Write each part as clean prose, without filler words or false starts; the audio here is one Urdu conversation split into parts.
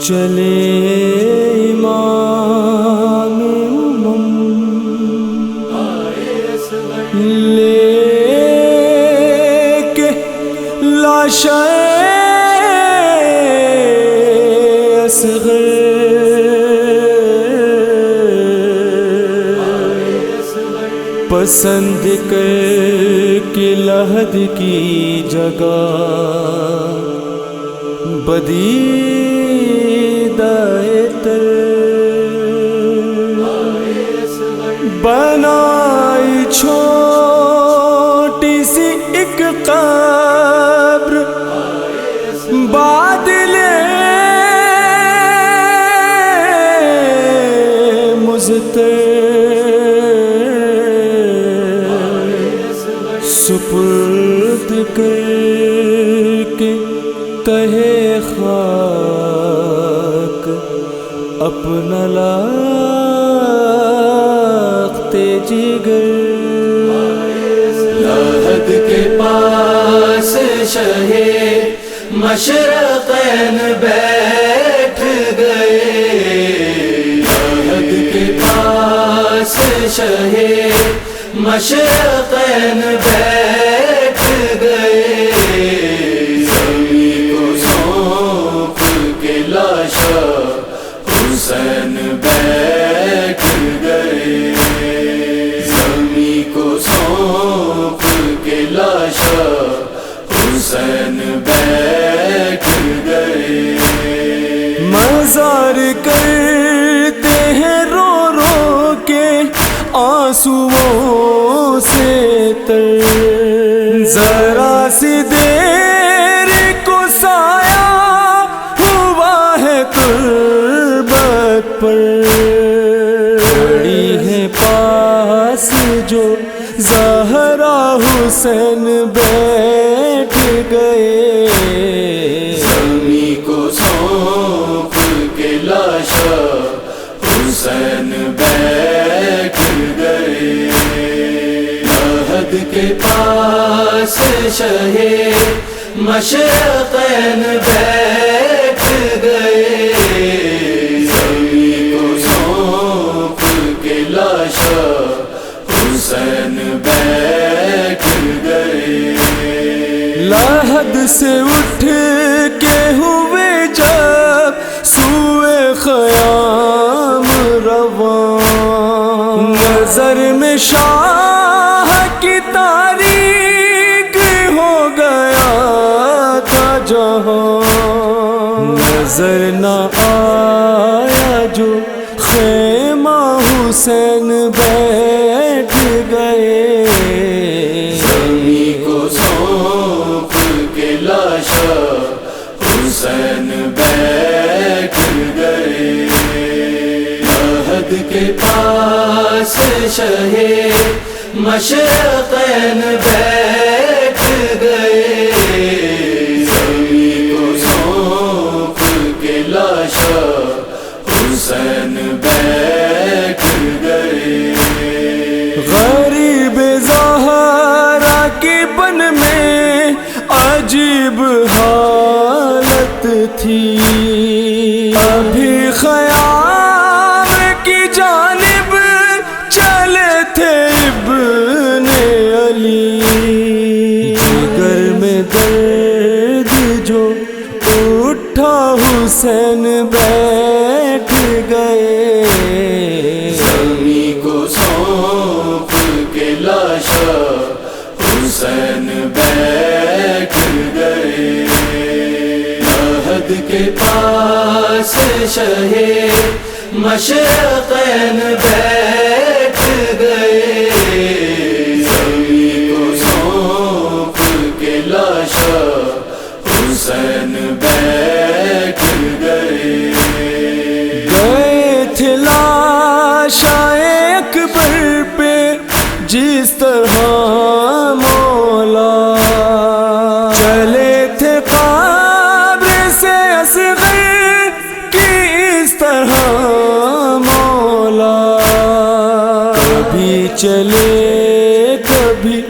چلے امام لے کے لاش اصغر، پسند کر کے لحد کی جگہ بدیدۂ تر بنائی چھوٹی سی ایک قبر بادل مضطر سپرد کر کے تہے خاک اپنا لاغتے جگر، لحد کے پاس شہے مشرقین بیٹھ گئے، لحد کے پاس شہے مشرقین بیٹھ گئے، زمین کو سونپ کے لاشا حسین بیٹھ گئے، زمین کو سونپ کے لاشا حسین بیٹھ گئے، مزار کرتے ہیں رو رو کے آنسوؤں سے تر، ذرا سی دیر کو سایہ ہوا ہے تربت پر، کھڑی ہے پاس جو زہرا حسین بیٹھ گئے، زمین کو سونپ کے لاشا حسین بیٹھ گئے، لحد کے پاس شہے مشرقین بیٹھ گئے، زمین کو سونپ کے لاشا حسین بیٹھ گئے، لحد سے اٹھ کے ہوئے جب سوئے خیام رواں، نظر میں شاہ کی تاریخ ہو گیا تھا جہاں، نظر نہ آیا جو خیمہ حسین بیٹھ گئے، زمین کو سونپ کے لاشا حسین بیٹھ گئے، لحد کے پاس شہے مشرقین بیٹھ گئے، زمین کو سونپ کے لاشا حسین بیٹھ گئے، غریب زہرا کی بن میں عجیب حالت تھی، ابھی خیام کی جانب چلے تھے ابن علی، جگر میں درد جو اٹھا حسین بیٹھ گئے، زمین کو سونپ کے لاشا حسین بیٹھ گئے، لحد کے پاس شہے مشرقین بیٹھ گئے، زمین کو سونپ کے لاشا حسین بیٹھ گئے، گئے تھے لاشا اکبر پہ جس طرح مولا، چلے تھے قبر سے اصغر کی اس طرح مولا، کبھی چلے کبھی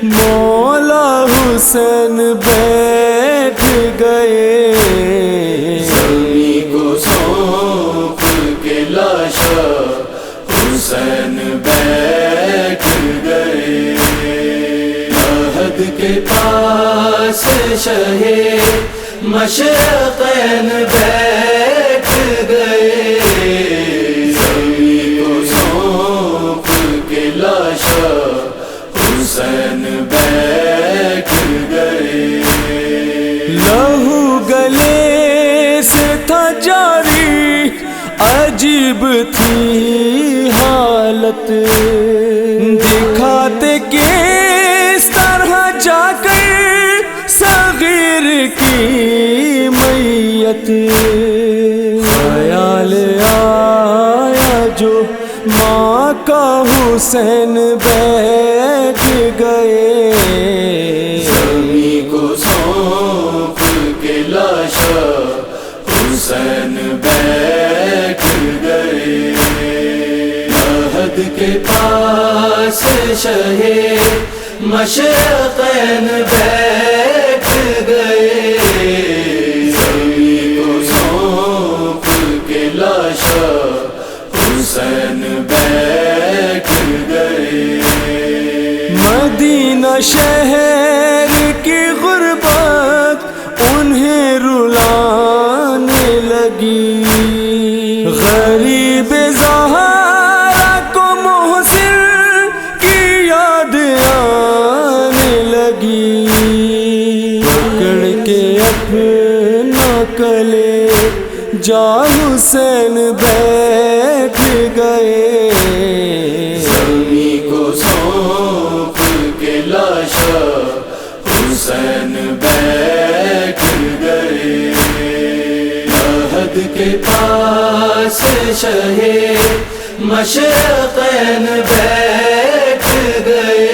مولا حسین بیٹھ گئے، زمین کو لاشا حسین بیٹھ گئے، عہد کے پاس شہ مشرقین بیٹھ گئے، زمین کو سونپ کے لاشا حسین بیٹھ گئے، لہو گلے سے تھا جاری، عجیب تھی حالت، دکھاتے کس طرح جا کر صغیر کی میت، خیال آیا جو ماں کا حسین بیٹھ گئے، زمین کو سونپ کے لاشا حسین بیٹھ گئے، عہد کے پاس شہ مشرقین بیٹھ گئے، زمین کو سونپ کے لاشا حسین بیٹھ گئے، مدینہ شہر کی غربت انہیں رلانے لگی، غریب زہرا کو محسن کی یاد آنے لگی، پکڑ کے اپنا کلے جا حسین بیٹھ گئے، زمین کو سونپ کے لاشا حسین بیٹھ گئے، عہد کے پاس شہ مشرقین بیٹھ گئے،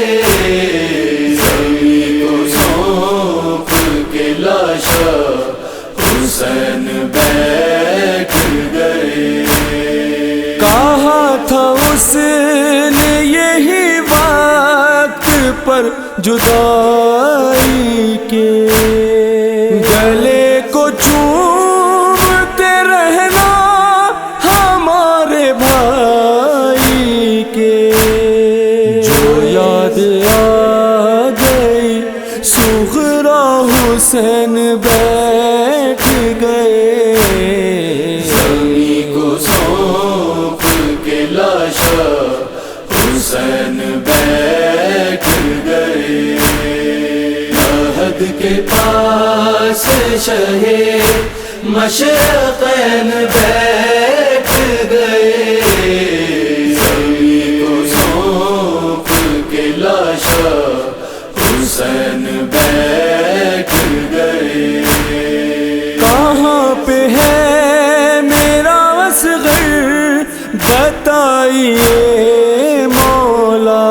زمین کو سونپ کے لاشا حسین بیٹھ گئے، کہا تھا اس نے یہی وقت پر جدائی کے، گلے کو چومتے رہنا ہمارے بھائی کے، جو یاد آ گئی صغرا حسین بیٹھ گئے، زمین کو سونپ کے لاشا حسین بیٹھ گئے، عہد کے پاس شہ مشرقین بیٹھ گئے، زمین کو سونپ کے لاشا حسین بیٹھ گئے، کہاں پہ ہے میرا اصغر بتائیے مولا،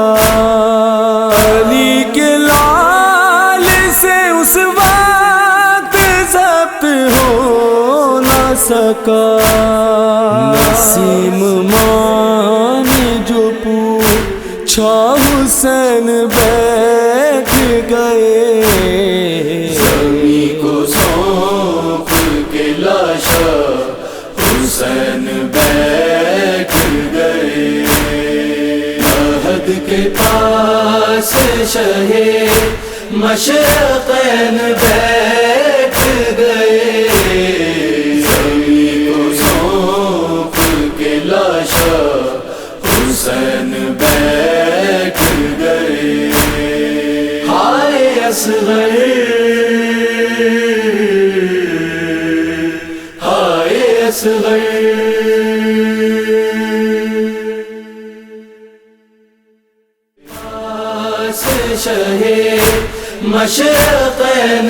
علی کے لال سے اس وقت ضبط ہو نہ سکا، نسیم ماں نے جو پوچھا حسین بیٹھ گئے، زمین کو سونپ کے لاشا حسین بیٹھ گئے، عہد کے پاس شہ مشرقین بیٹھ گئے، زمین کو سونپ کے لاشا حسین بیٹھ گئے، ہائے اصغر ہائے اصغر، پاس شہ مشرقین